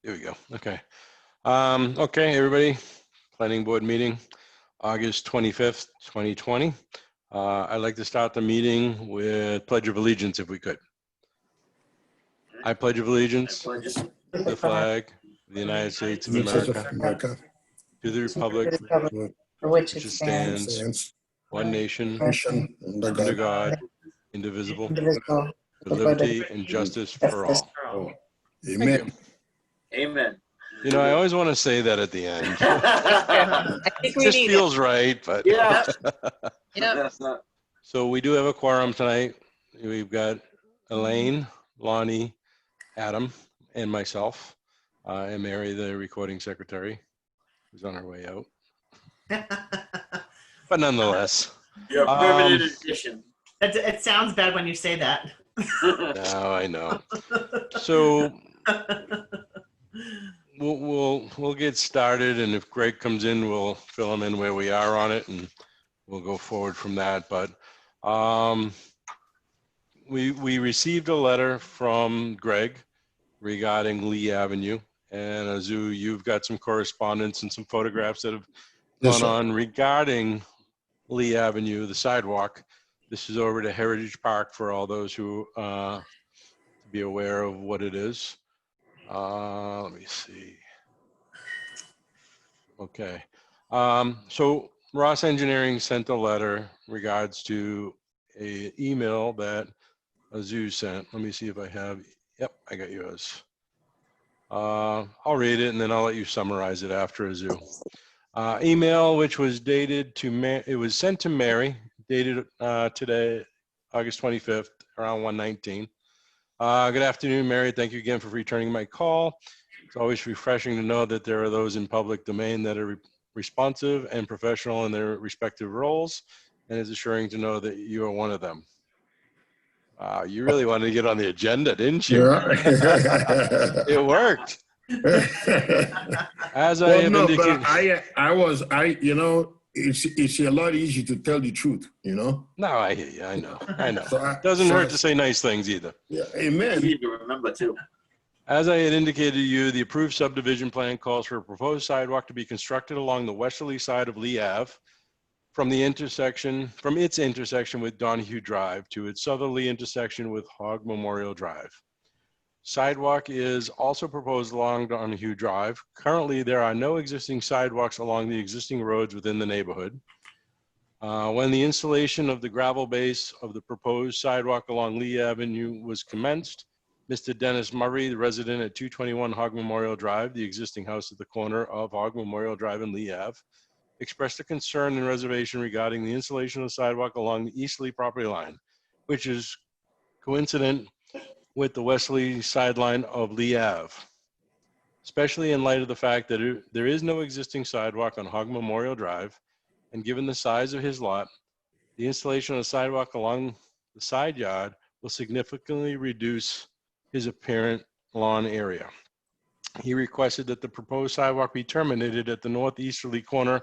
There we go. Okay. Okay, everybody. Planning board meeting, August 25th, 2020. I'd like to start the meeting with Pledge of Allegiance, if we could. I pledge of allegiance to the flag of the United States of America, to the republic for which which it it stands, stands, one nation, Nation, under God, indivisible, indivisible, with liberty and justice for all. Oh, Thank amen. you. Amen. You know, I always want to say that at the end. I think we Just need feels right, but. Yeah. Yep. So we do have a quorum tonight. We've got Elaine, Lonnie, Adam, and myself, and Mary, the recording secretary, who's on her way out. But nonetheless. Your permanent addition. It sounds bad when you say that. No, I know. So we'll get started, and if Greg comes in, we'll fill him in where we are on it, and we'll go forward from that. But we received a letter from Greg regarding Lee Avenue, and Azu, you've got some correspondence and some photographs that have Yes, gone sir. on regarding Lee Avenue, the sidewalk. This is over to Heritage Park for all those who to be aware of what it is. Let me see. Okay. So Ross Engineering sent a letter regards to a email that Azu sent. Let me see if I have, yep, I got yours. I'll read it and then I'll let you summarize it after Azu. Email which was dated to, it was sent to Mary, dated today, August 25th, around 1:19. Good afternoon, Mary. Thank you again for returning my call. It's always refreshing to know that there are those in public domain that are responsive and professional in their respective roles, and it's assuring to know that you are one of them. You really wanted to get on the agenda, didn't you? Yeah. It worked. As I Well, have no, indicated. but you know, it's a lot easier to tell the truth, you know? No, I hear you. I know. I know. So Doesn't hurt to say nice things either. Yeah, amen. You need to remember too. As I had indicated to you, the approved subdivision plan calls for a proposed sidewalk to be constructed along the westerly side of Lee Ave from its intersection with Donahue Drive to its southerly intersection with Hogg Memorial Drive. Sidewalk is also proposed along Donahue Drive. Currently, there are no existing sidewalks along the existing roads within the neighborhood. When the installation of the gravel base of the proposed sidewalk along Lee Avenue was commenced, Mr. Dennis Murray, the resident at 221 Hogg Memorial Drive, the existing house at the corner of Hogg Memorial Drive and Lee Ave, expressed a concern and reservation regarding the installation of the sidewalk along the easterly property line, which is coincident with the westerly sideline of Lee Ave, especially in light of the fact that there is no existing sidewalk on Hogg Memorial Drive, and given the size of his lot, the installation of the sidewalk along the side yard will significantly reduce his apparent lawn area. He requested that the proposed sidewalk be terminated at the northeasterly corner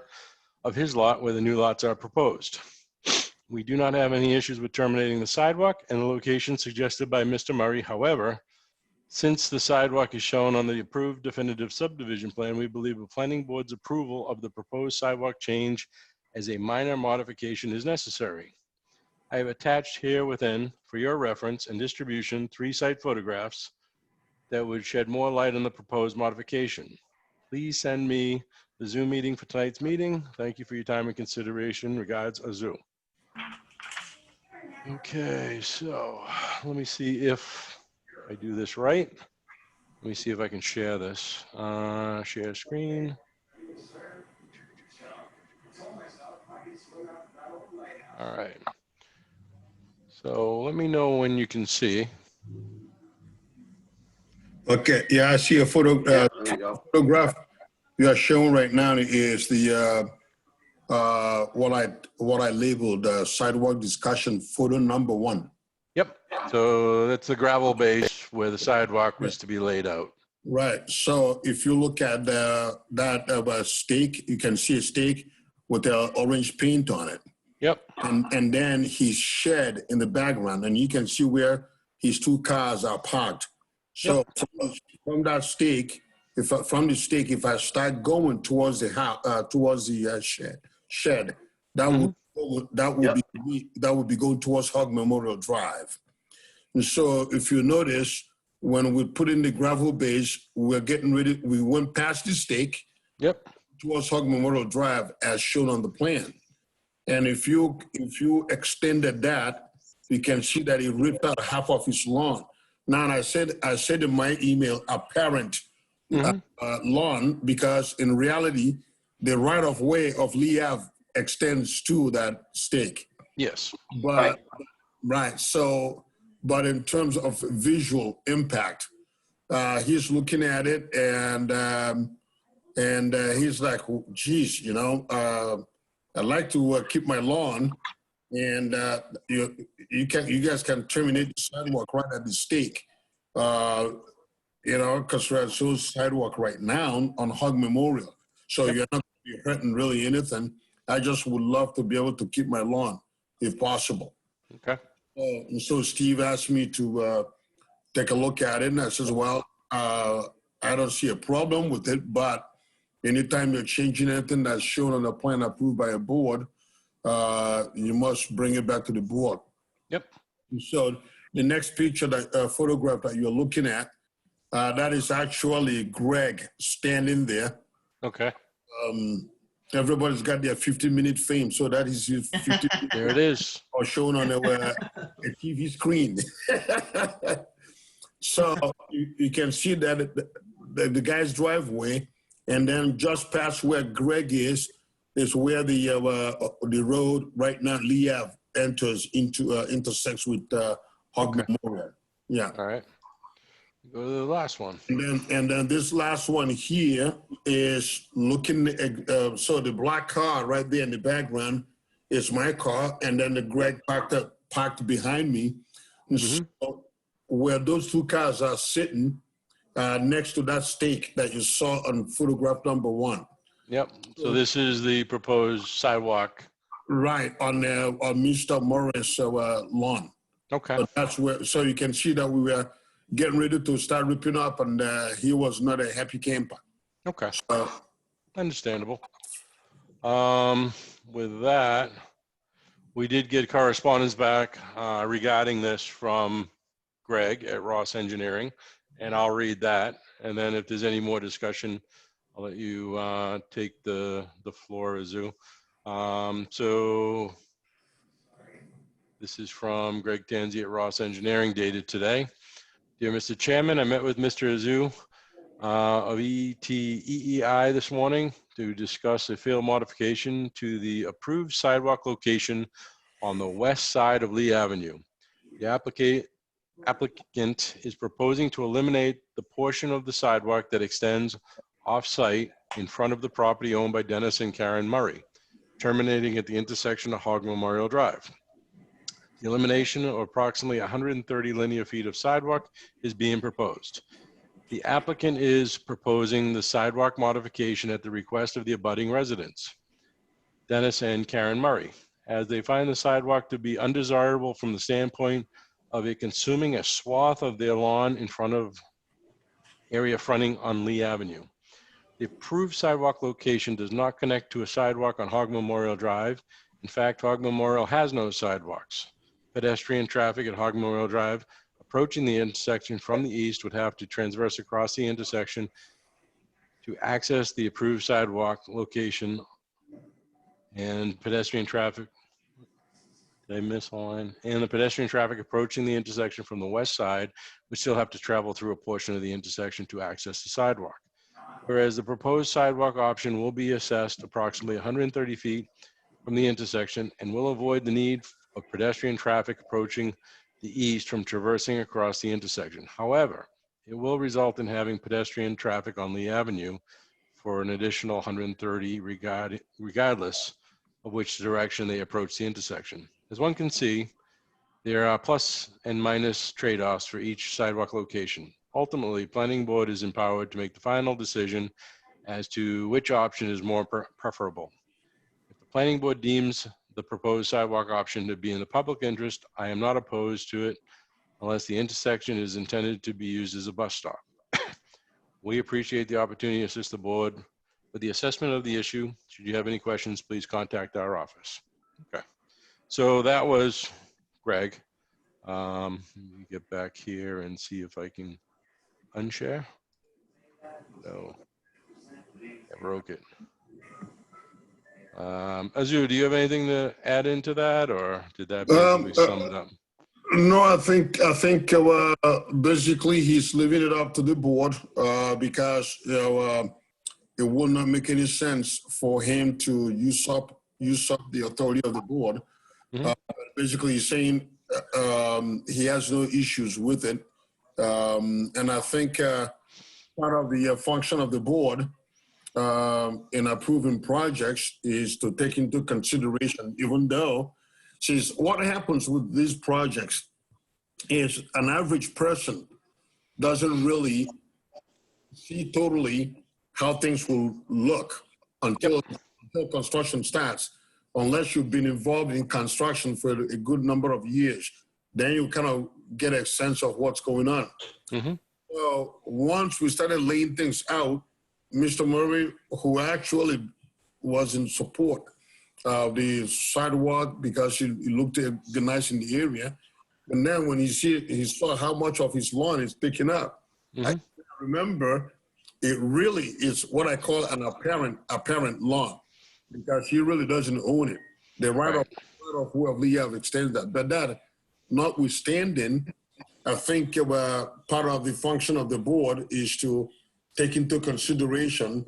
of his lot where the new lots are proposed. We do not have any issues with terminating the sidewalk and the location suggested by Mr. Murray. However, since the sidewalk is shown on the approved definitive subdivision plan, we believe the planning board's approval of the proposed sidewalk change as a minor modification is necessary. I have attached here within, for your reference and distribution, 3 site photographs that would shed more light on the proposed modification. Please send me the Zoom meeting for tonight's meeting. Thank you for your time and consideration. Regards, Azu. Okay, so let me see if I do this right. Let me see if I can share this. Share screen. All right. So let me know when you can see. Okay, yeah, I see a photo. There you go. Photograph you are showing right now is the what I labeled sidewalk discussion photo number 1. Yep. So that's the gravel base where the sidewalk was to be laid out. Right. So if you look at that stake, you can see a stake with orange paint on it. Yep. And then his shed in the background, and you can see where his 2 cars are parked. So from that stake, from the stake, if I start going towards the house, towards the shed, that would be going towards Hog Memorial Drive. And so if you notice, when we put in the gravel base, we're getting ready, we went past the stake Yep. towards Hog Memorial Drive as shown on the plan. And if you extended that, you can see that it ripped out half of his lawn. Now, I said in my email, apparent lawn, because in reality, the right of way of Lee Ave extends to that stake. Yes. But right, so, but in terms of visual impact, he's looking at it and he's like, geez, you know, I'd like to keep my lawn, and you guys can terminate the sidewalk right at the stake, you know, because we're at sidewalk right now on Hog Memorial, so you're not going to be hurting really anything. I just would love to be able to keep my lawn if possible. Okay. And so Steve asked me to take a look at it, and I says, well, I don't see a problem with it, but anytime you're changing anything that's shown on a plan approved by a board, you must bring it back to the board. Yep. So the next picture, that photograph that you're looking at, that is actually Greg standing there. Okay. Everybody's got their 15-minute fame, so that is his 15 There it is. or shown on a TV screen. So you can see that the guy's driveway, and then just past where Greg is where the road right now, Lee Ave, enters into intersects with Hog Memorial. Yeah. All right. Go to the last one. And then this last one here is looking at, so the black car right there in the background is my car, and then the Greg parked behind me. And so where those two cars are sitting next to that stake that you saw on photograph number 1. Yep. So this is the proposed sidewalk. Right, on Mr. Morris' lawn. Okay. So that's where, so you can see that we were getting ready to start ripping up, and he was not a happy camper. Okay. So, Understandable. With that, we did get correspondence back regarding this from Greg at Ross Engineering, and I'll read that. And then if there's any more discussion, I'll let you take the floor, Azu. So this is from Greg Tanzi at Ross Engineering, dated today. Dear Mr. Chairman, I met with Mr. Azu of ETEEI this morning to discuss a field modification to the approved sidewalk location on the west side of Lee Avenue. The applicant is proposing to eliminate the portion of the sidewalk that extends off-site in front of the property owned by Dennis and Karen Murray, terminating at the intersection of Hog Memorial Drive. The elimination of approximately 130 linear feet of sidewalk is being proposed. The applicant is proposing the sidewalk modification at the request of the abutting residents, Dennis and Karen Murray, as they find the sidewalk to be undesirable from the standpoint of it consuming a swath of their lawn in front of area fronting on Lee Avenue. The approved sidewalk location does not connect to a sidewalk on Hog Memorial Drive. In fact, Hog Memorial has no sidewalks. Pedestrian traffic at Hog Memorial Drive approaching the intersection from the east would have to transverse across the intersection to access the approved sidewalk location, and pedestrian traffic, did I miss a line? And the pedestrian traffic approaching the intersection from the west side would still have to travel through a portion of the intersection to access the sidewalk. Whereas the proposed sidewalk option will be assessed approximately 130 feet from the intersection and will avoid the need of pedestrian traffic approaching the east from traversing across the intersection. However, it will result in having pedestrian traffic on Lee Avenue for an additional 130 regardless of which direction they approach the intersection. As one can see, there are plus and minus trade-offs for each sidewalk location. Ultimately, Planning Board is empowered to make the final decision as to which option is more preferable. If the Planning Board deems the proposed sidewalk option to be in the public interest, I am not opposed to it unless the intersection is intended to be used as a bus stop. We appreciate the opportunity to assist the board with the assessment of the issue. Should you have any questions, please contact our office. Okay. So that was Greg. Let me get back here and see if I can unshare. No, I broke it. Azu, do you have anything to add into that, or did that basically sum it up? No, I think basically he's leaving it up to the board because it will not make any sense for him to usurp the authority of the board. Mhm. Basically, he's saying he has no issues with it, and I think part of the function of the board in approving projects is to take into consideration, even though, since what happens with these projects is an average person doesn't really see totally how things will look until construction starts, unless you've been involved in construction for a good number of years. Then you kind of get a sense of what's going on. Mm-hmm. So once we started laying things out, Mr. Murray, who actually was in support of the sidewalk because it looked nice in the area, and then when he saw how much of his lawn is taken up, Mm-hmm. I remember it really is what I call an apparent lawn, because he really doesn't own it. The right of whoever you have extended that. But that notwithstanding, I think part of the function of the board is to take into consideration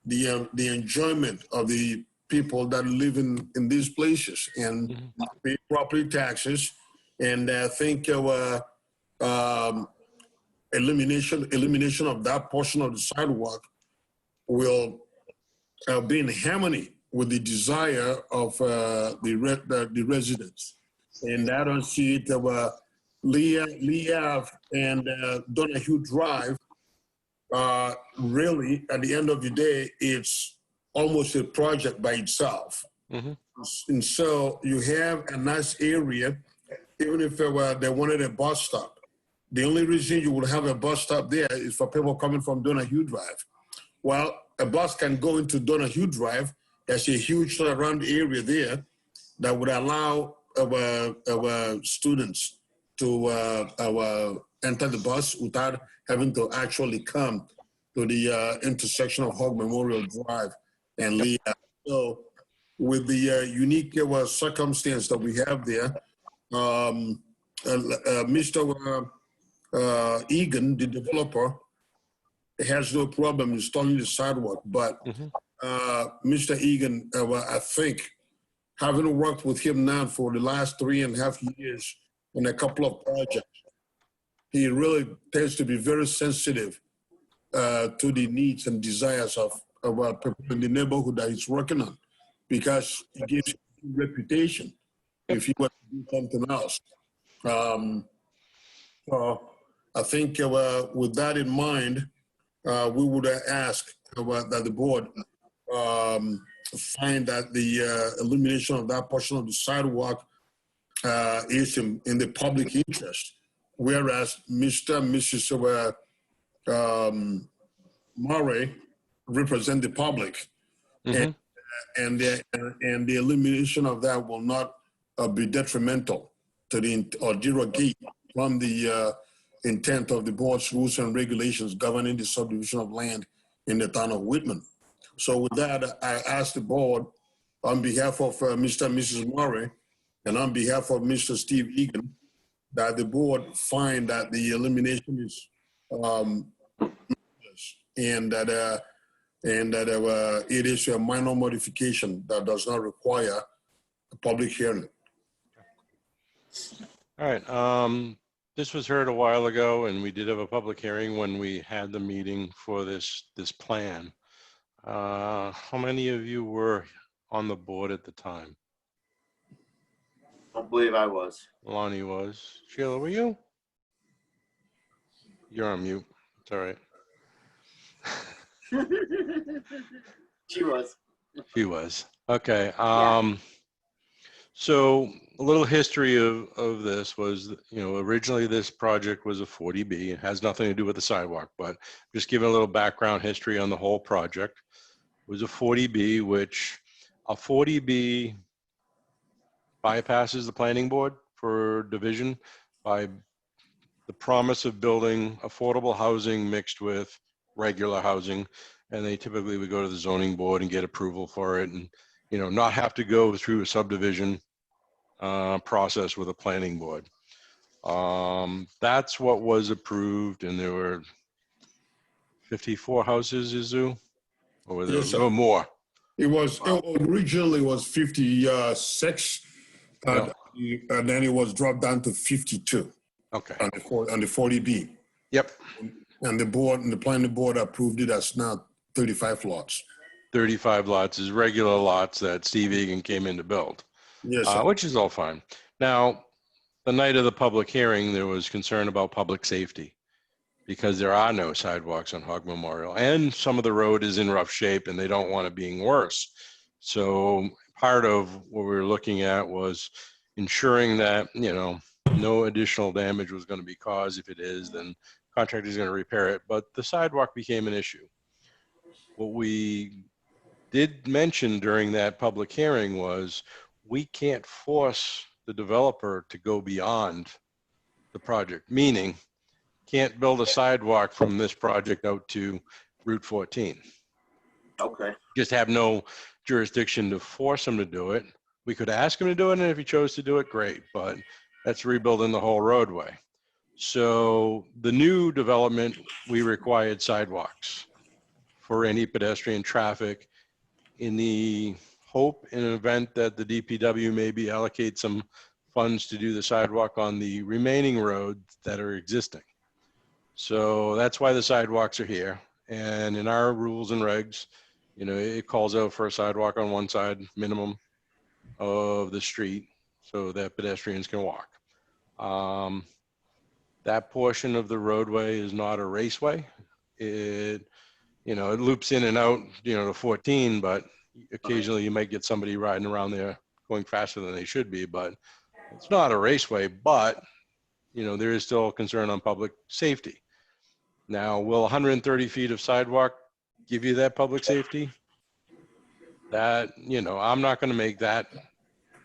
the enjoyment of the people that live in these places and pay property taxes. And I think elimination of that portion of the sidewalk will be in harmony with the desire of the residents. And I don't see it Lee Ave and Donahue Drive. Really, at the end of the day, it's almost a project by itself. Mm-hmm. And so you have a nice area, even if they wanted a bus stop. The only reason you would have a bus stop there is for people coming from Donahue Drive. Well, a bus can go into Donahue Drive. There's a huge surround area there that would allow our students to enter the bus without having to actually come to the intersection of Hogg Memorial Drive and Lee. So with the unique circumstance that we have there, Mr. Egan, the developer, has no problem installing the sidewalk, but Mr. Egan, I think, having worked with him now for the last 3.5 years on a couple of projects, he really tends to be very sensitive to the needs and desires of people in the neighborhood that he's working on, because it gives him a reputation if he were to do something else. So I think with that in mind, we would ask that the board find that the elimination of that portion of the sidewalk is in the public interest, whereas Mr. and Mrs. Murray represent the public, and the elimination of that will not be detrimental to or derogate from the intent of the board's rules and regulations governing the subdivision of land in the town of Whitman. So with that, I ask the board, on behalf of Mr. and Mrs. Murray and on behalf of Mr. Steve Egan, that the board find that the elimination is and that it is a minor modification that does not require a public hearing. All right. This was heard a while ago, and we did have a public hearing when we had the meeting for this plan. How many of you were on the board at the time? I don't believe I was. Lonnie was. Sheila, were you? You're on mute. It's all right. She was. She was. Okay. So a little history of this was, originally this project was a 40B. It has nothing to do with the sidewalk, but just giving a little background history on the whole project. It was a 40B, which a 40B bypasses the planning board for division by the promise of building affordable housing mixed with regular housing. And they typically would go to the zoning board and get approval for it and, not have to go through a subdivision process with a planning board. That's what was approved, and there were 54 houses, Izu? Or were there Yes, sir. no more? It originally was 56, Yeah. and then it was dropped down to 52 Okay. on the 40B. Yep. And the planning board approved it as now 35 lots. 35 lots is regular lots that Steve Egan came in to build. Yes, sir. Which is all fine. Now, the night of the public hearing, there was concern about public safety because there are no sidewalks on Hog Memorial, and some of the road is in rough shape and they don't want it being worse. So part of what we were looking at was ensuring that, no additional damage was going to be caused. If it is, then contractor is going to repair it. But the sidewalk became an issue. What we did mention during that public hearing was we can't force the developer to go beyond the project, meaning can't build a sidewalk from this project out to Route 14. Okay. Just have no jurisdiction to force him to do it. We could ask him to do it, and if he chose to do it, great, but that's rebuilding the whole roadway. So the new development, we required sidewalks for any pedestrian traffic in the hope in an event that the DPW maybe allocate some funds to do the sidewalk on the remaining roads that are existing. So that's why the sidewalks are here. And in our rules and regs, it calls out for a sidewalk on one side minimum of the street so that pedestrians can walk. That portion of the roadway is not a raceway. It loops in and out, to 14, but occasionally you might get somebody riding around there going faster than they should be, but it's not a raceway, but, there is still a concern on public safety. Now, will 130 feet of sidewalk give you that public safety? That, I'm not going to make that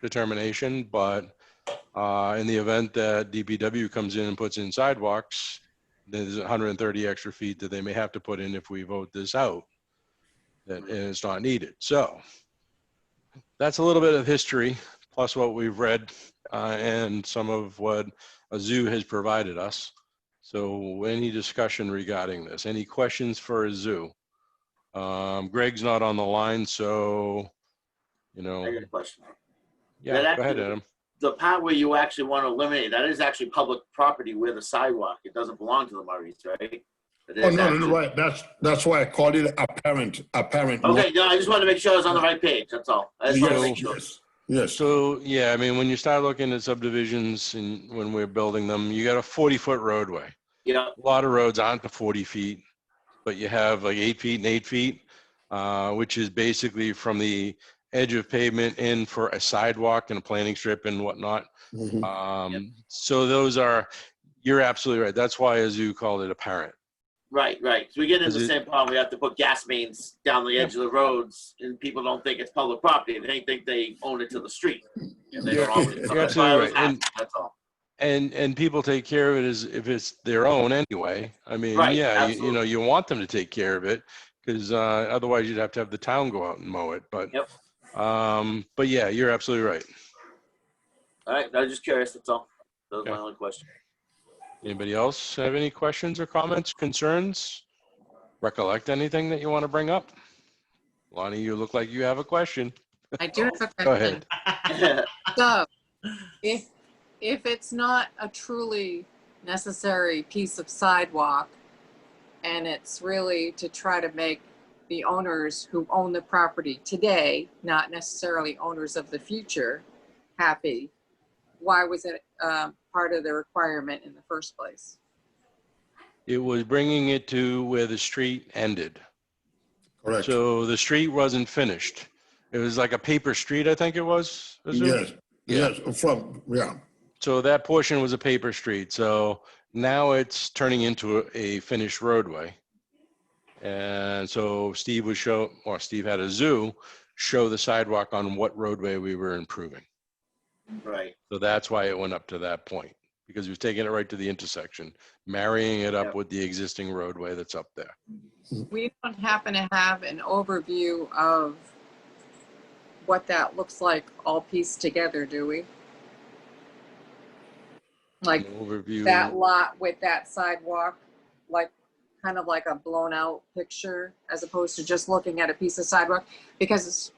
determination, but in the event that DPW comes in and puts in sidewalks, there's 130 extra feet that they may have to put in if we vote this out, and it's not needed. So that's a little bit of history, plus what we've read and some of what Azu has provided us. So any discussion regarding this? Any questions for Azu? Greg's not on the line, so, I got a question. yeah, That go ahead, actually- Adam. The part where you actually want to eliminate, that is actually public property with a sidewalk. It doesn't belong to the Murrays, right? It Oh, is no, actually- right. That's why I called it apparent. Okay, no, I just wanted to make sure I was on the right page, that's all. I just wanted to make sure. Yes. So, yeah, I mean, when you start looking at subdivisions and when we're building them, you got a 40-foot roadway. Yeah, A lot of roads aren't the 40 feet, but you have like 8 feet and 8 feet, which is basically from the edge of pavement in for a sidewalk and a planting strip and whatnot. Mhm. So those are, you're absolutely right. That's why Azu called it apparent. right. So we get into Is the it- same problem. We have to put gas mains down the edge of the roads and people don't think it's public property. They think they own it to the street. And they don't own it. So You're that's why I was absolutely right. asking, that's all. And people take care of it as if it's their own anyway. I mean, Right, yeah, absolutely. you want them to take care of it because otherwise you'd have to have the town go out and mow it. But, Yep. but yeah, you're absolutely right. All right, I was just curious, that's all. That was my Okay. only question. Anybody else have any questions or comments, concerns? Recollect anything that you want to bring up? Lonnie, you look like you have a question. I do have a Go question. ahead. So, if it's not a truly necessary piece of sidewalk, and it's really to try to make the owners who own the property today, not necessarily owners of the future, happy, why was it part of the requirement in the first place? It was bringing it to where the street ended. Correct. So the street wasn't finished. It was like a paper street, I think it was. Azu? Yes. Yeah. Yes, from, yeah. So that portion was a paper street. So now it's turning into a finished roadway. And so Steve had a zoo show the sidewalk on what roadway we were improving. Right. So that's why it went up to that point, because he was taking it right to the intersection, marrying it up Yep. with the existing roadway that's up there. We don't happen to have an overview of what that looks like all pieced together, do we? Like An overview. that lot with that sidewalk, like kind of like a blown out picture as opposed to just looking at a piece of sidewalk? Because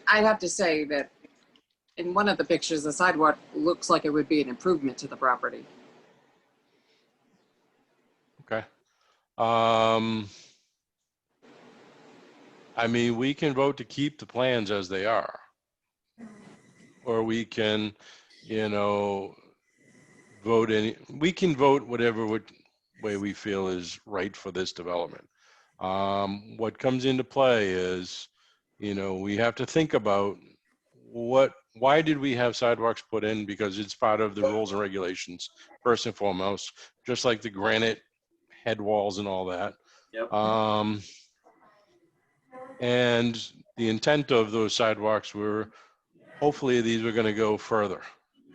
I'd have to say that in one of the pictures, the sidewalk looks like it would be an improvement to the property. Okay. I mean, we can vote to keep the plans as they are. Or we can, we can vote whatever way we feel is right for this development. What comes into play is, we have to think about why did we have sidewalks put in? Because it's part of the rules and regulations, first and foremost, just like the granite head walls and all that. Yep. And the intent of those sidewalks were, hopefully these were going to go further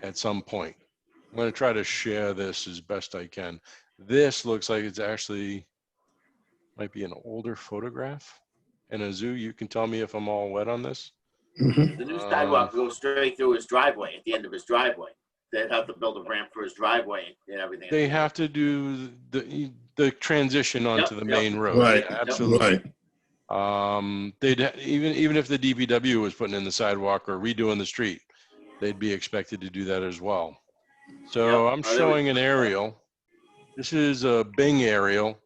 at some point. I'm going to try to share this as best I can. This looks like it's actually might be an older photograph in a zoo. You can tell me if I'm all wet on this. Mhm. The new sidewalk goes straight through his driveway, at the end of his driveway. They'd have to build a ramp for his driveway and everything. They have to do the transition onto the Yep. main road. Right. Yeah, absolutely. Right. Even if the DPW was putting in the sidewalk or redoing the street, they'd be expected to do that as well. So Yep. I'm Oh, there showing an aerial. This is a Bing aerial.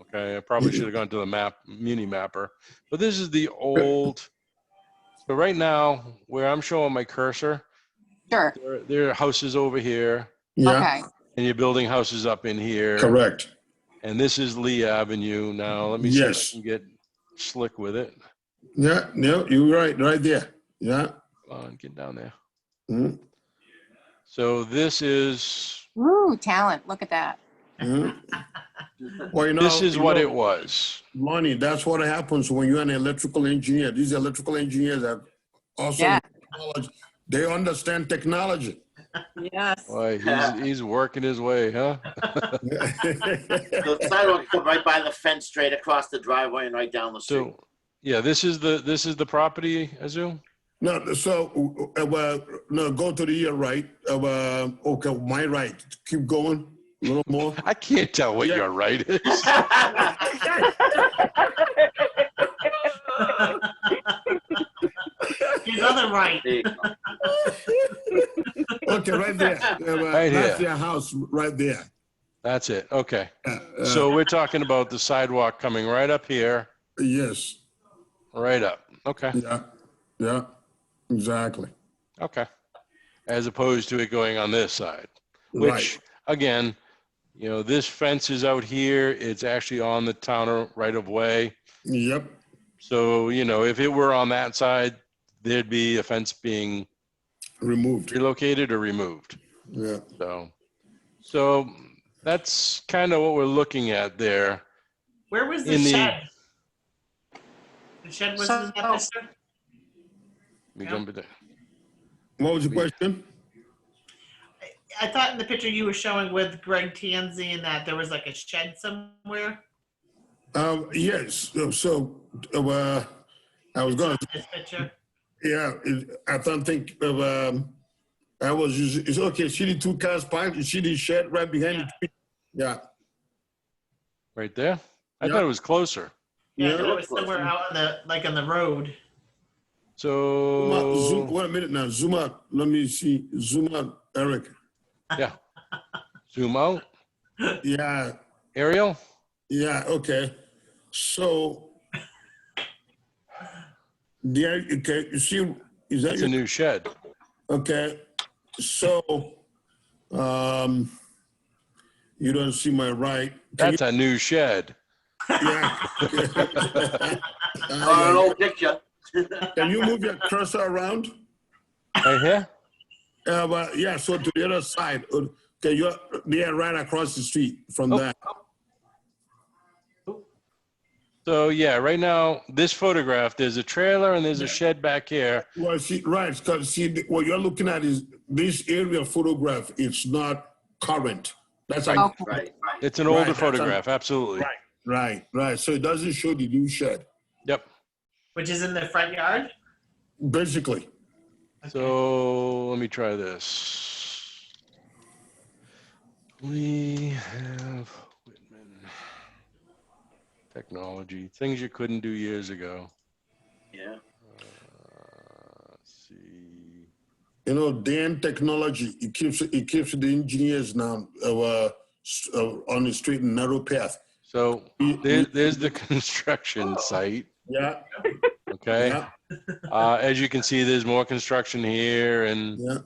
Okay, I probably should have gone to the Muni Mapper, but this is the old. So right now, where I'm showing my cursor, Sure. there are houses over here, Yeah, Okay. and you're building houses up in here. correct. And this is Lee Avenue. Now, let me see if I Yes. can get slick with it. Yeah, no, you're right there. Yeah. Come on, get down there. Mhm. So this is Woo, talent. Look at that. Mhm. Well, this is what it was. Lonnie, that's what happens when you're an electrical engineer. These electrical engineers are also Yeah. they understand technology. Yes. Boy, he's working his way, huh? The sidewalk come right by the fence, straight across the driveway and right down the street. So, yeah, this is the property, Azu? No, so no, go to the right. Okay, my right. Keep going a little more. I can't tell what Yeah. your right is. His other right. There you go. Okay, right there. Right That's here. your house right there. That's it. Okay. Uh, So we're talking about the sidewalk coming right up here, yes. right up. Okay. Yeah, exactly. Okay. As opposed to it going on this side, Right. which again, this fence is out here. It's actually on the town right of way. Yep. So, if it were on that side, there'd be a fence being Removed. relocated or removed. Yeah. So that's kind of what we're looking at there. Where was the In the- shed? The shed was in that picture? Let me jump in. What was the question? I thought in the picture you were showing with Greg Tanzi and that there was like a shed somewhere. Yes. So I was going to. This picture. Yeah, I don't think I was. It's okay. See the two cars parked. You see the shed right behind the tree. Yeah. Right there? I Yeah. thought it was closer. Yeah, Yeah. no, it was somewhere out on the road. So, Wait a minute now. Zoom out. Let me see. Zoom out, Eric. yeah. Zoom out. Yeah. Ariel? Yeah. Okay. So. Yeah. Okay. You see? Is that That's a new shed. Okay, so, you don't see my right. Can That's a new shed. you- yeah. On an old picture. Can you move your cursor around? Right here? But yeah, so to the other side. Okay, you're right across the street from Oh. that. So yeah, right now, this photograph, there's a trailer and there's a shed back here. Well, see, right, because see, what you're looking at is this area photograph. It's not current. That's like, Okay. Right. It's an Right, older that's photograph, absolutely. right. So it doesn't show the new shed, Yep. Which is in the front yard? basically. So let me try this. We have Whitman. Technology, things you couldn't do years ago. Yeah. Let's see. You know, Dan technology, it keeps the engineers now on the straight and narrow path. So there's the construction site. Yeah, Okay. yeah, As you can see, there's more construction here and yeah. a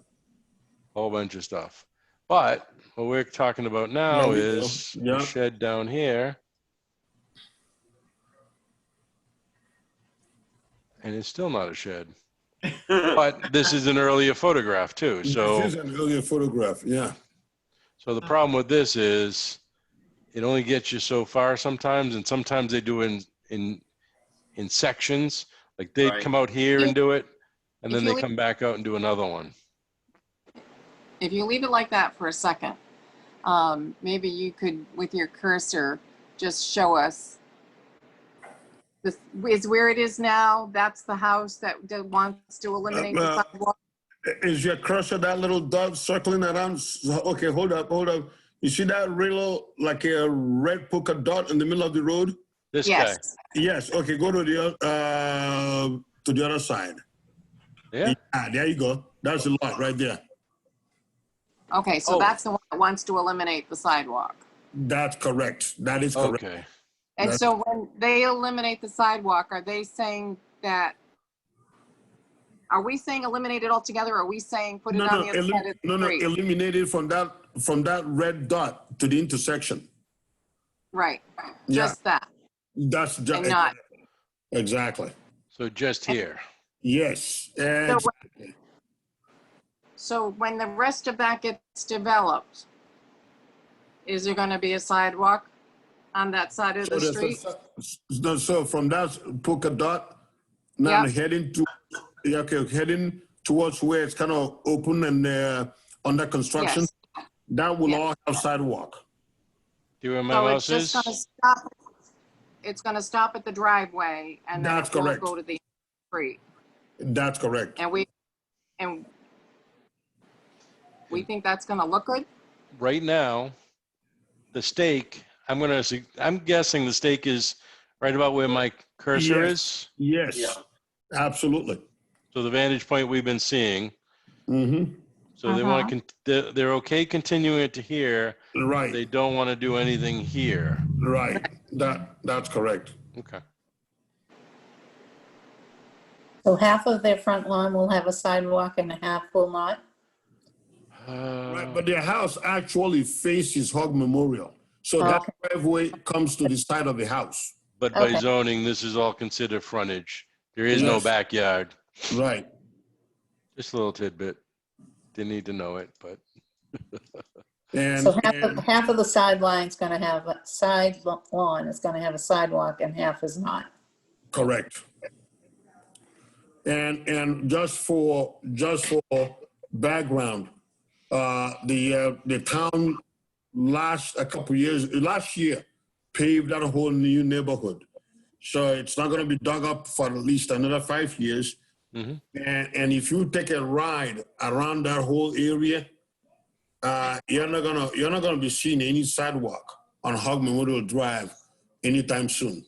whole bunch of stuff. But what we're talking about now There we go. is Yeah. the shed down here. And it's still not a shed. But this is an earlier photograph too. So, This is an earlier photograph. Yeah, so the problem with this is it only gets you so far sometimes, and sometimes they do in sections. Like they'd Right. come out here and do it, and If then you they come back out and do another one. If you leave it like that for a second, maybe you could, with your cursor, just show us. This is where it is now. That's the house that wants to eliminate the sidewalk. is your cursor that little dot circling around? Okay, hold up. You see that little like a red polka dot in the middle of the road? This guy. Yes. Yes. Okay, go to the other side. Yeah. There you go. That's a lot right there. Okay, so Oh. that's the one that wants to eliminate the sidewalk. That's correct. That is correct. Okay. And That's- so when they eliminate the sidewalk, are they saying that, are we saying eliminate it altogether? Or are we saying put it on the other side of the street? Eliminate it from that red dot to the intersection. Right, Yeah. just that. That's just And not- exactly. So just here. Yes. And So when the rest of that gets developed, is there gonna be a sidewalk on that side of the street? So from that polka dot, now Yeah. heading towards where it's kind of open and under construction, Yes. that will Yeah. all have sidewalk. Do you know where my So mouse it's is? just gonna stop, it's gonna stop at the driveway and then That's it will correct. go to the street. That's correct. And we think that's gonna look good? Right now, the stake, I'm guessing the stake is right about where my cursor is. Yes. Yeah. Absolutely. So the vantage point we've been seeing. Mm-hmm. So they want to, they're okay continuing it to here. Right. They don't want to do anything here. Right. That's correct. Okay. So half of their front lawn will have a sidewalk and half will not? Right. But their house actually faces Hog Memorial. So that Okay. driveway comes to the side of the house. But by Okay. zoning, this is all considered frontage. There is no Yes. backyard. Right. Just a little tidbit. Didn't need to know it, but And, So and half of the sideline's gonna have a side lawn, is gonna have a sidewalk and half is not. correct. And just for background, the town last year paved that whole new neighborhood. So it's not going to be dug up for at least another 5 years. Mhm. And if you take a ride around that whole area, you're not gonna be seeing any sidewalk on Hog Memorial Drive anytime soon,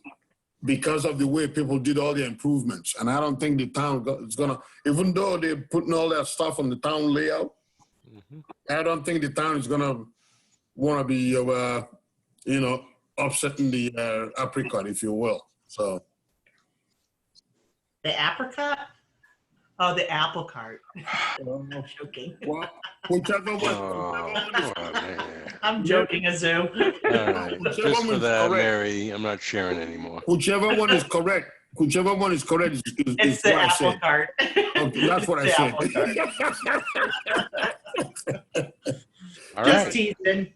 because of the way people did all the improvements. And I don't think the town is gonna, even though they're putting all that stuff on the town layout, I don't think the town is gonna want to be, upsetting the apricot, if you will. So The apricot? Oh, the apple cart. I'm joking. well, whichever one, oh, come on, man. I'm joking, Azu. All right. Whichever Just for one's that, correct. Mary, I'm not sharing anymore. whichever one is correct, whichever one is correct is It's the what I apple said. cart. Okay, that's what I It's the said. apple cart. All Just right. teasing.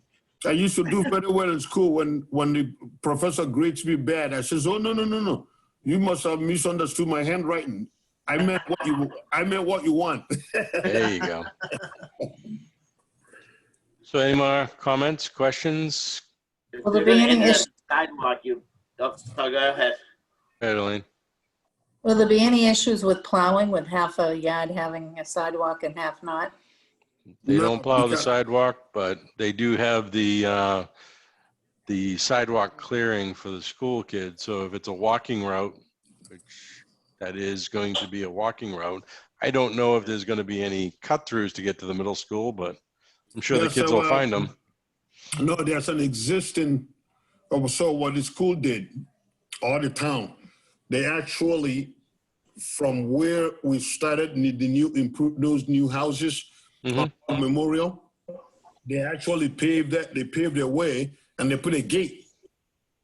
I used to do very well in school when the professor grades me bad. I says, "Oh no! You must have misunderstood my handwriting. I meant what you want." There you go. So any more comments, questions? If Will there they're be gonna any end issue? the sidewalk, go ahead. Adeline? Will there be any issues with plowing, with half a yard having a sidewalk and half not? They No, don't plow the because- sidewalk, but they do have the sidewalk clearing for the school kids. So if it's a walking route, which that is going to be a walking route, I don't know if there's going to be any cut throughs to get to the middle school, but I'm sure the There's kids a, will find them. No, there's an existing. So what the school did, or the town, they actually, from where we started the new improve those new houses, Mhm. on Memorial, they actually paved that. They paved their way and they put a gate,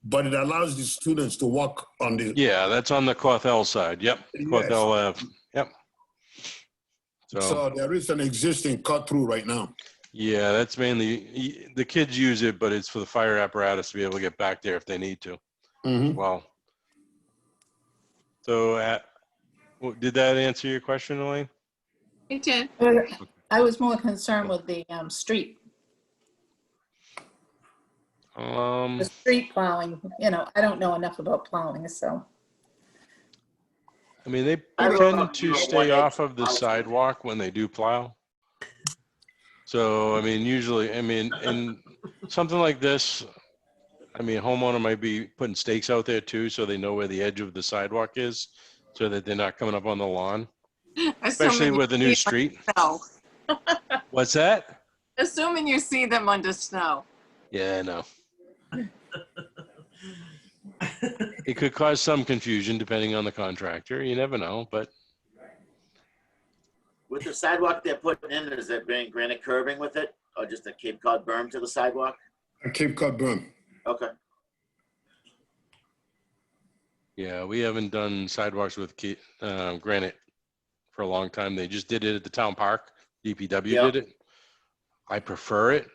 but it allows the students to walk on the. Yeah, that's on the Corthell side. Yep, Yes. Corthell Ave. Yep. So there is an existing cut through right now. Yeah, that's mainly, the kids use it, but it's for the fire apparatus to be able to get back there if they need to. Mhm. Well, so did that answer your question, Elaine? It did. I was more concerned with the street, the street plowing. I don't know enough about plowing, so. I mean, they I don't know tend if to you know stay what off of the house- sidewalk when they do plow. So, I mean, usually, in something like this, homeowner might be putting stakes out there too, so they know where the edge of the sidewalk is, so that they're not coming up on the lawn, especially Assuming you with the new see them street. under snow. What's that? Assuming you see them under snow. Yeah, I know. It could cause some confusion depending on the contractor. You never know, but With the sidewalk they're putting in, is there being granite curbing with it, or just a Cape Cod berm to the sidewalk? A Cape Cod berm. Okay. yeah, we haven't done sidewalks with granite for a long time. They just did it at the town park. DPW Yeah. did it. I prefer it.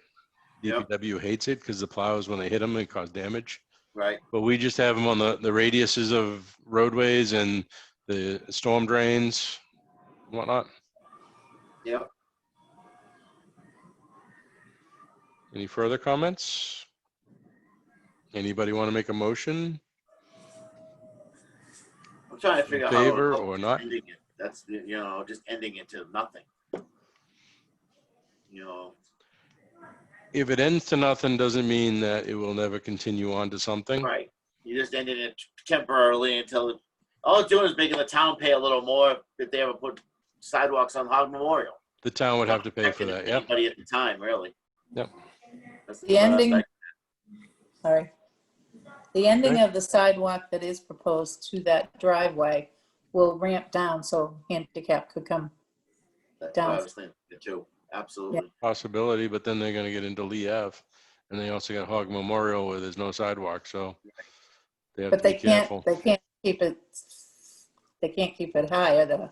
Yep. DPW hates it because the plows, when they hit them, they cause damage. Right. But we just have them on the radiuses of roadways and the storm drains and whatnot. Yep. Any further comments? Anybody want to make a motion? I'm trying to figure out how Favor to or just not? ending it. That's just ending it to nothing. If it ends to nothing, doesn't mean that it will never continue on to something. Right. You just ended it temporarily until all it's doing is making the town pay a little more if they ever put sidewalks on Hog Memorial. The town would have to pay for that. Yep. Anybody at the time, really. Yep. That's The ending, last sorry. The ending of the sidewalk that is proposed to that driveway will ramp down so handicap could come. That's what I down. was thinking too. Absolutely. Possibility, but then they're going to get into Lee Ave. And they also got Hog Memorial where there's no sidewalk. So they have But to they be careful. can't keep it higher.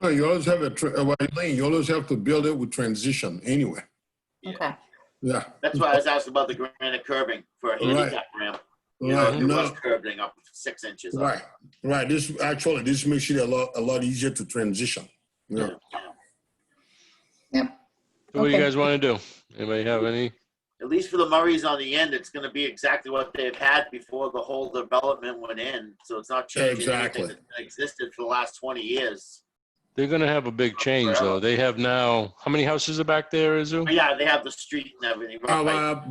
No, you always have you always have to build it with transition anyway. Okay. Yeah. That's why I was asking about the granite curbing for a handicap ramp. Right. It was No, curbing up 6 inches. up. right. This makes it a lot easier to transition. Yeah. Yep. So what do you Okay. guys want to do? Anybody have any? At least for the Murrays on the end, it's going to be exactly what they've had before the whole development went in. So it's not changing Exactly. anything that's existed for the last 20 years. They're going to have a big change though. They have now, how many houses are back there, Izu? But yeah, they have the street and everything. Right. Up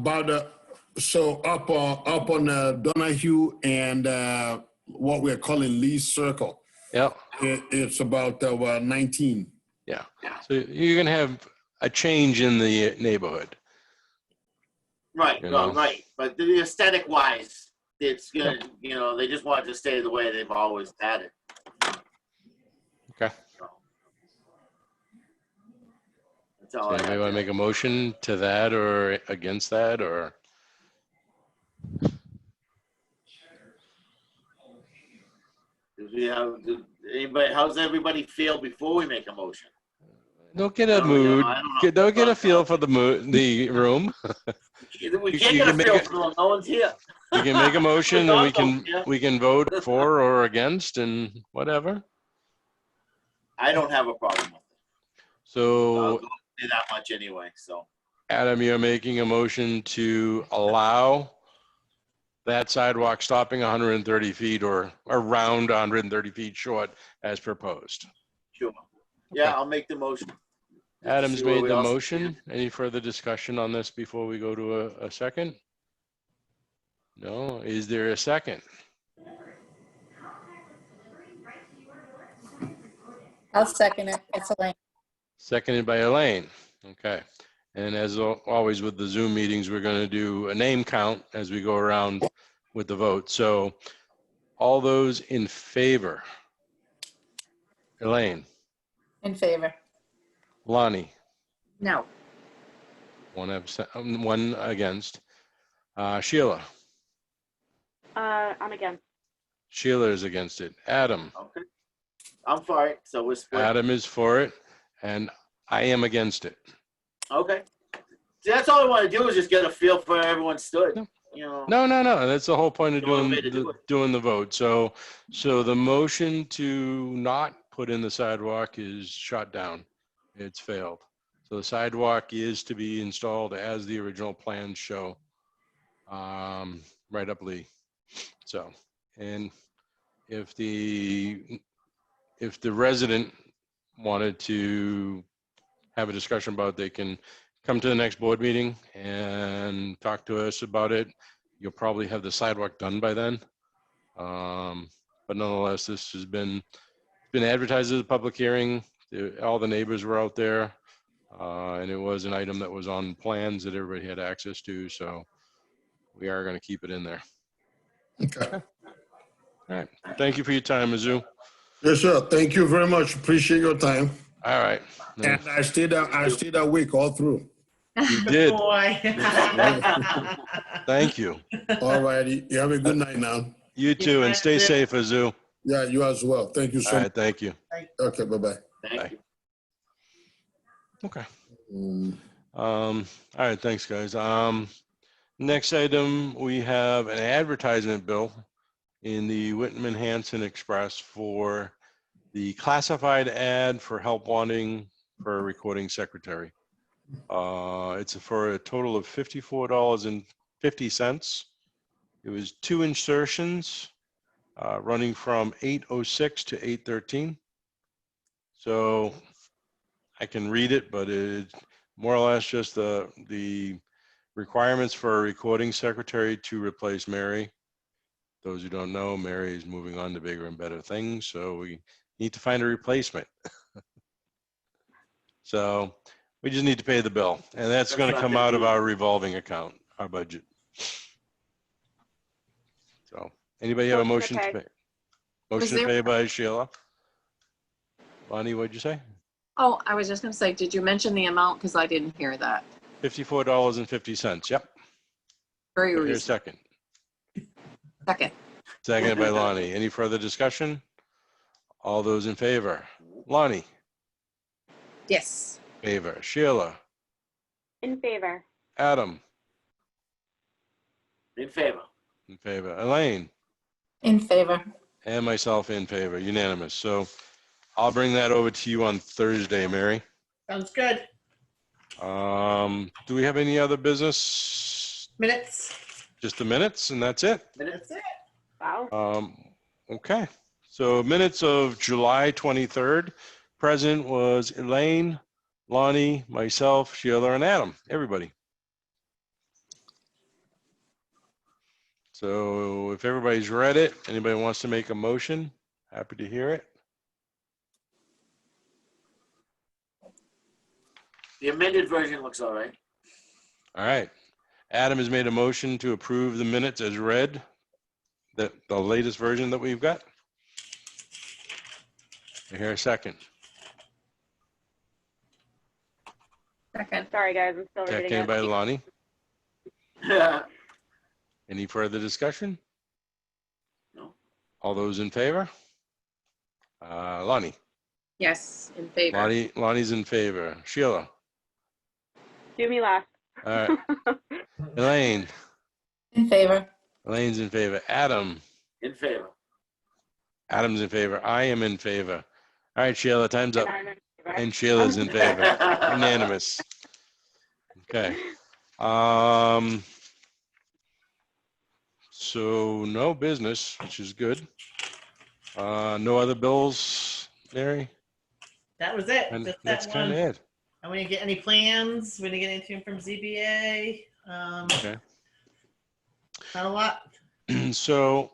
on Donahue and what we're calling Lee Circle, Yeah. it's about 19. Yeah. So you're going to have a change in the neighborhood. Right, You no, know. right. But the aesthetic wise, it's gonna, they just want it to stay the way they've always had it. Okay. So, that's all So I anybody have want to there. make a motion to that or against that or? Anybody, how's everybody feel before we make a motion? Don't get I a don't- you know, mood. I don't know. Don't get a feel for the room. We You can't get a can make feel it- for no one's here. You can make a motion and Yeah. we can vote for or against and whatever. I don't have a problem with it. I'll So go do that much anyway, so. Adam, you're making a motion to allow that sidewalk stopping 130 feet or around 130 feet short as proposed. Sure. Yeah, Okay. I'll make the motion. Just to Adam's see where made we the all motion. stand. Any further discussion on this before we go to a second? No. Is there a second? I'll second it. It's Elaine. Seconded by Elaine. Okay. And as always with the Zoom meetings, we're going to do a name count as we go around with the vote. So all those in favor? Elaine, In favor. Lonnie, No. one against. Sheila. I'm against. Sheila is against it. Adam. Okay. I'm for it, so we're split. Adam is for it, and I am against it. Okay. See, that's all I want to do is just get a feel for where everyone stood. No. You know. No. That's the whole point of No other doing way to do it. doing the vote. So the motion to not put in the sidewalk is shot down. It's failed. So the sidewalk is to be installed as the original plans show. Right up Lee. So, and if the resident wanted to have a discussion about it, they can come to the next board meeting and talk to us about it. You'll probably have the sidewalk done by then. But nonetheless, this has been advertised as a public hearing. All the neighbors were out there. And it was an item that was on plans that everybody had access to. So we are going to keep it in there. Okay. All right. Thank you for your time, Mizzou. Yes, sir. Thank you very much. Appreciate your time. All right. And I stayed awake all through. You Good did. boy. Thank you. All righty. You have a good night now. You too. And stay safe, Mizzou. Yeah, you as well. Thank you All so much. right. Thank you. Okay, bye-bye. Thank you. Okay. Mm. All right. Thanks, guys. Next item, we have an advertisement bill in the Whitman Hanson Express for the classified ad for help wanting for a recording secretary. It's for a total of $54.50. It was 2 insertions running from 8:06 to 8:13. So I can read it, but it's more or less just the requirements for a recording secretary to replace Mary. Those who don't know, Mary is moving on to bigger and better things, so we need to find a replacement. So we just need to pay the bill, and that's going to come out of our revolving account, our budget. So anybody have a motion Motion to to pay? Motion to pay by Sheila. Bonnie, what'd you say? Oh, I was just going to say, did you mention the amount? Because I didn't hear that. $54.50. Yep. Very Here's a reasonable. second. Second. Seconded by Lonnie. Any further discussion? All those in favor? Lonnie, Yes. favor. Sheila, In favor. Adam, In favor. in favor. Elaine, In favor. and myself in favor. Unanimous. So I'll bring that over to you on Thursday, Mary. Sounds good. Do we have any other business? Minutes. Just the minutes and that's it? That's it. Wow. Okay. So minutes of July 23rd. Present was Elaine, Lonnie, myself, Sheila, and Adam. Everybody. So if everybody's read it, anybody wants to make a motion, happy to hear it. The amended version looks all right. All right. Adam has made a motion to approve the minutes as read, the latest version that we've got. I hear a second. Second. Sorry, guys. I'm still reading Seconded it. by Lonnie. Any further discussion? No. All those in favor? Lonnie. Yes, in favor. Lonnie's in favor. Sheila. Do me last. All right. Elaine. In favor. Elaine's in favor. Adam. In favor. Adam's in favor. I am in favor. All right, Sheila, time's And up. I'm in favor. And Sheila's in favor. Unanimous. Okay. So no business, which is good. No other bills, Mary? That was it. And Just that's that kind one. of it. And we didn't get any plans. We didn't get anything from ZBA. Okay. Not a lot. So,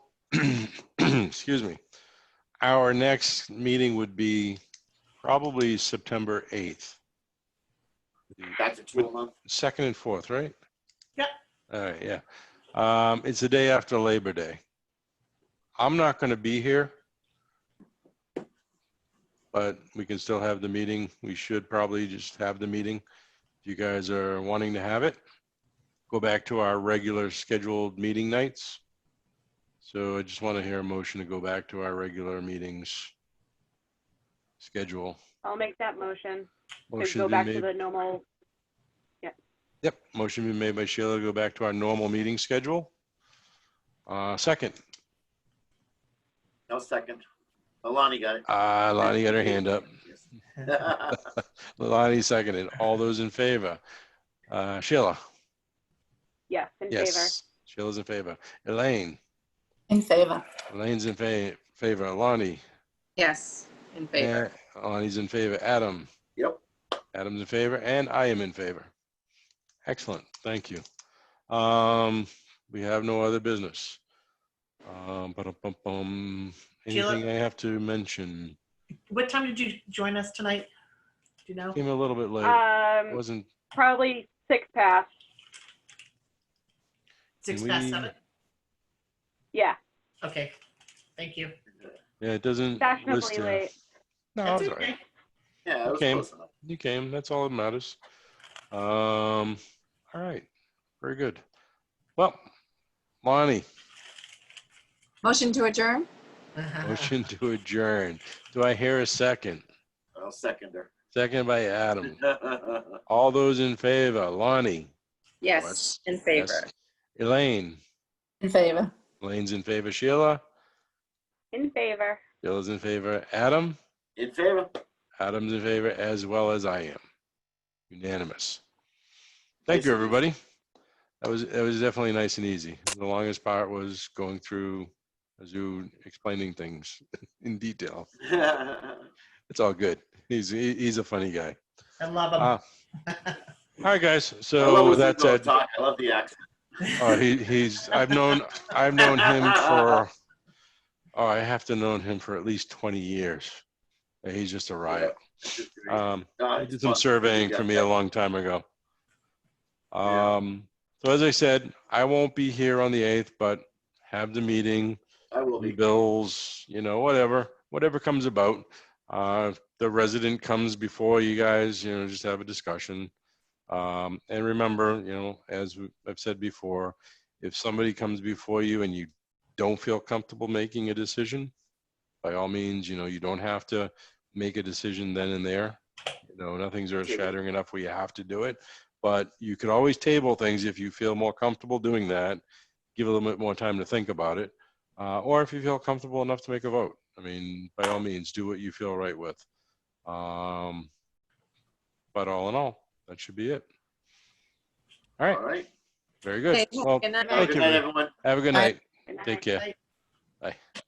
excuse me. Our next meeting would be probably September 8th. Back to 2 a month. 2nd and 4th, right? Yep. All right, yeah. It's the day after Labor Day. I'm not going to be here, but we can still have the meeting. We should probably just have the meeting. If you guys are wanting to have it, go back to our regular scheduled meeting nights. So I just want to hear a motion to go back to our regular meetings schedule. I'll make that motion to Motion go been back to made. the normal. Yep, motion been made by Sheila to go back to our normal meeting schedule. Second, No second. Lonnie got it. Lonnie got her hand up. Yes. Lonnie seconded. All those in favor? Sheila? Yes, in favor. Yes. Sheila's in favor. Elaine? In favor. Elaine's in favor. Lonnie? Yes, in favor. Lonnie's in favor. Adam? Yep. Adam's in favor, and I am in favor. Excellent. Thank you. We have no other business. Anything I have to mention? What time did you join us tonight? Do you know? Came a little bit late. Wasn't Probably 6 past. Six Can past we- 7? Yeah, Okay. Thank you. Yeah, it doesn't list fashionably here. late. No, That's it's all right. okay. Yeah, it was Okay. close enough. You came. That's all that matters. All right. Very good. Well, Lonnie, Motion to adjourn? motion to adjourn. Do I hear a second? I'll second her. Second by Adam. All those in favor? Lonnie? Yes, in favor. Yes. Elaine? In favor. Elaine's in favor. Sheila? In favor. Sheila's in favor. Adam? In favor. Adam's in favor as well as I am. Unanimous. Thank Nice you, and easy. everybody. That was definitely nice and easy. The longest part was going through Azu explaining things in detail. It's all good. He's a funny guy. I love them. All right, guys. I love So with listening that to him said, talk. I love the accent. I've known him for, I have to known him for at least 20 years. He's just a riot. No, He it's did some fun. surveying Yeah. for me a long time ago. Yeah. So as I said, I won't be here on the 8th, but have the meeting, I will the be. bills, whatever comes about. The resident comes before you guys, just have a discussion. And remember, as I've said before, if somebody comes before you and you don't feel comfortable making a decision, by all means, you don't have to make a decision then and there. Nothing's earth shattering enough where you have to do it, but you could always table things if you feel more comfortable doing that, give a little bit more time to think about it. Or if you feel comfortable enough to make a vote. I mean, by all means, do what you feel right with. But all in all, that should be it. All right. All right. Very good. Okay, Well, good night. thank Good you. night, everyone. Have a good Bye. night. Good night. Take care. Bye. Bye.